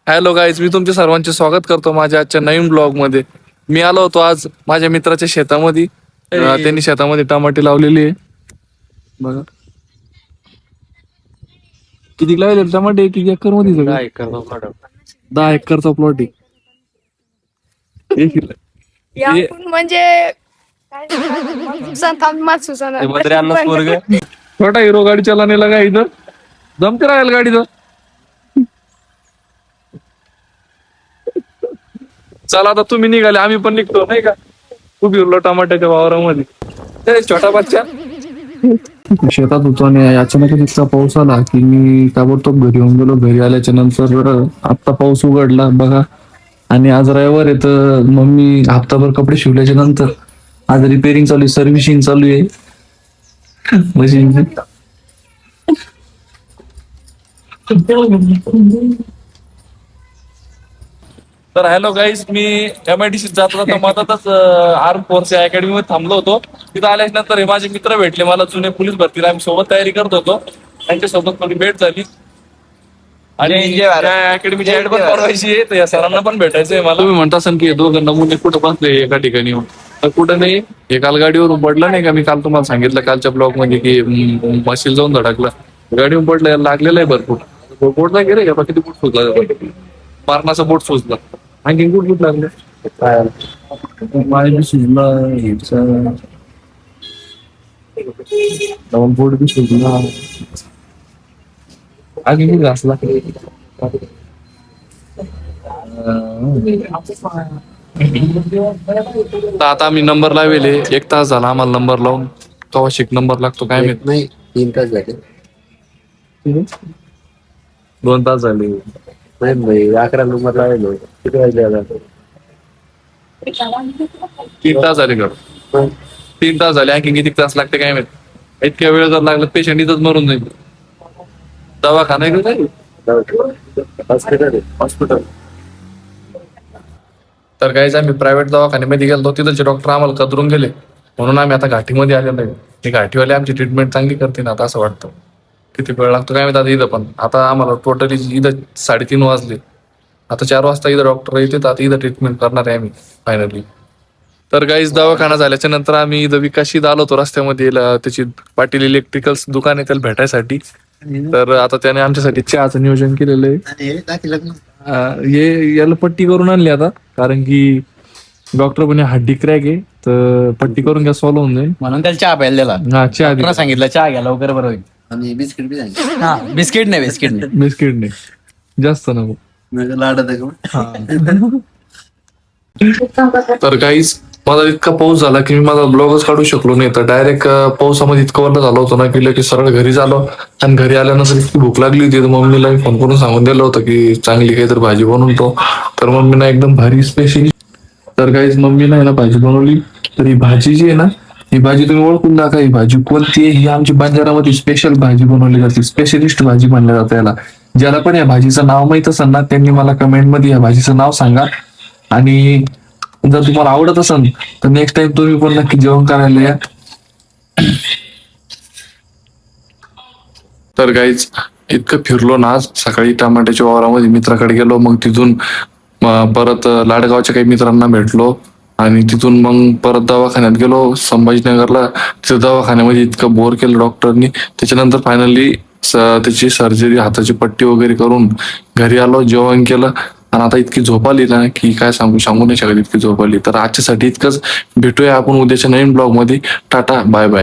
Hello guys, मी तुमच्या सर्वांचे स्वागत करतो माझ्या आजच्या नवीन ब्लॉग मध्ये. मी आलो होतो आज माझ्या मित्राच्या शेतामध्ये. त्यांनी शेतामध्ये टमाटे लावलेली आहे बघा. किती लावले टमाटे? किती एकर मध्ये? 10 एकरचा प्लॉट आहे. म्हणजे छोटा हिरो गाडी चालवण्याला काय इथं जमते राहील गाडीचं. चला आता तुम्ही निघाले, आम्ही पण निघतो नाही का. खूप हिरलो टमाट्याच्या वावरामध्ये. छोटा बच्चा शेतात होतो आणि अचानक इतका पाऊस आला की मी ताबडतोब घरी येऊन गेलो. घरी आल्याच्या नंतर आत्ता पाऊस उघडला बघा. आणि आज रविवार आहे तर मम्मी हप्ताभर कपडे शिवल्याच्या नंतर आज रिपेअरिंग चालू आहे, सर्व्हिसिंग चालू आहे मशीनची. तर हॅलो गाईज, मी MIDC जात होता मधातच आर्म फोर्स अकॅडमी मध्ये थांबलो होतो. तिथं आल्याच्या नंतर हे माझे मित्र भेटले मला, जुने पोलीस भरतीला. आम्ही सोबत तयारी करत होतो, त्यांच्यासोबत माझी भेट झाली. आणि त्या अकॅडमीची ऍड पण बनवायची आहे, तर या सरांना पण भेटायचंय मला. तुम्ही म्हणता असाल की दोघं नमुने कुठं बसले एका ठिकाणी, तर कुठं नाही. हे काल गाडीवरून पडलं नाही का, मी काल तुम्हाला सांगितलं कालच्या ब्लॉग मध्ये की मशील जाऊन धडकलं. गाडीवर पडलं, लागलेलं आहे भरपूर. बोट नाही गेले का? किती बोट सुचला, पारणाचा बोट सुचला. आणखी कुठ कुठ लागलं? पाय बी सुजला, बोट बी सुजला. आणखी कुठ घासला? आता आम्ही नंबर लावले, 1 तास झाला आम्हाला नंबर लावून. केव्हा शिक नंबर लागतो काय माहित. नाही 3 तास झाले. 2 तास झाले. नाही भाई 11 नंबर लावलो. किती वाजले आता? 3 तास झाले का? 3 तास झाले. आणखी किती तास लागते काय माहित. इतक्या वेळ जर लागला पेशंट इथंच मरून जाईल. दवाखाना आहे का? हॉस्पिटल. तर काहीच आम्ही प्रायव्हेट दवाखान्यामध्ये गेलो, तिथंचे डॉक्टर आम्हाला कदरून गेले. म्हणून आम्ही आता घाटीमध्ये आलेलो आहे. हे घाटीवाले आमची ट्रीटमेंट चांगली करते ना, आता असं वाटतं. किती वेळ लागतो काय माहिती. आता इथं पण आता आम्हाला टोटली इथं 3:30 वाजले. आता 4 वाजता इथं डॉक्टर येते, आता इथं ट्रीटमेंट करणार आहे आम्ही फायनली. तर गाईज दवाखाना झाल्याच्या नंतर आम्ही इथं विकाशीत आलो होतो. रस्त्यामध्ये त्याची पाटील इलेक्ट्रिकल्स दुकान आहे त्याला भेटायसाठी. तर आता त्याने आमच्यासाठी चहाचं नियोजन केलेलं आहे. हे याला पट्टी करून आणली आता, कारण की डॉक्टर म्हणे हड्डी क्रॅक आहे, तर पट्टी करून घ्या, सॉल्व्ह होऊन जाईल म्हणून त्याला चहा प्यायला दिला. हा, चहा दिला. सांगितलं चहा घ्या लवकर बरं होईल. आणि बिस्किट बी सांगितलं. हा बिस्किट नाही बिस्किट नाही, जास्त नको. लाडत तर काहीच माझा इतका पाऊस झाला की मी माझा ब्लॉगच काढू शकलो नाही. तर डायरेक्ट पावसामध्ये इतकं वरलं झालं होतं ना की लगेच सरळ घरी झालो. आणि घरी आल्यानंतर इतकी भूक लागली होती, तर मम्मीला मी फोन करून सांगून दिलं होतं की चांगली काहीतरी भाजी बनवतो. तर मम्मीनं एकदम भारी स्पेशली, तर काहीच मम्मीनं ना भाजी बनवली. तर ही भाजी जी आहे ना, ही भाजी तुम्ही ओळखून दाखवा. ही भाजी कोणती आहे? ही आमची बंजारामध्ये स्पेशल भाजी बनवली जाते, स्पेशलिस्ट भाजी म्हणल्या जाते याला. ज्याला पण या भाजीचं नाव माहित असेल ना, त्यांनी मला कमेंट मध्ये या भाजीचं नाव सांगा. आणि जर तुम्हाला आवडत असेल तर नेक्स्ट टाइम तुम्ही पण नक्की जेवण करायला या. तर गाईज इतकं फिरलो ना आज. सकाळी टमाट्याच्या वावरामध्ये मित्राकडे गेलो, मग तिथून परत लाडगावच्या काही मित्रांना भेटलो. आणि तिथून मग परत दवाखान्यात गेलो संभाजीनगरला. तिथं दवाखान्यामध्ये इतकं बोर केलं डॉक्टरनी. त्याच्यानंतर फायनली त्याची सर्जरी, हाताची पट्टी वगैरे करून घरी आलो, जेवण केलं. आणि आता इतकी झोप आली ना की काय सांगू नाही शकत, इतकी झोप आली. तर आजच्यासाठी इतकंच. भेटूया आपण उद्याच्या नवीन ब्लॉग मध्ये. Tata, bye bye.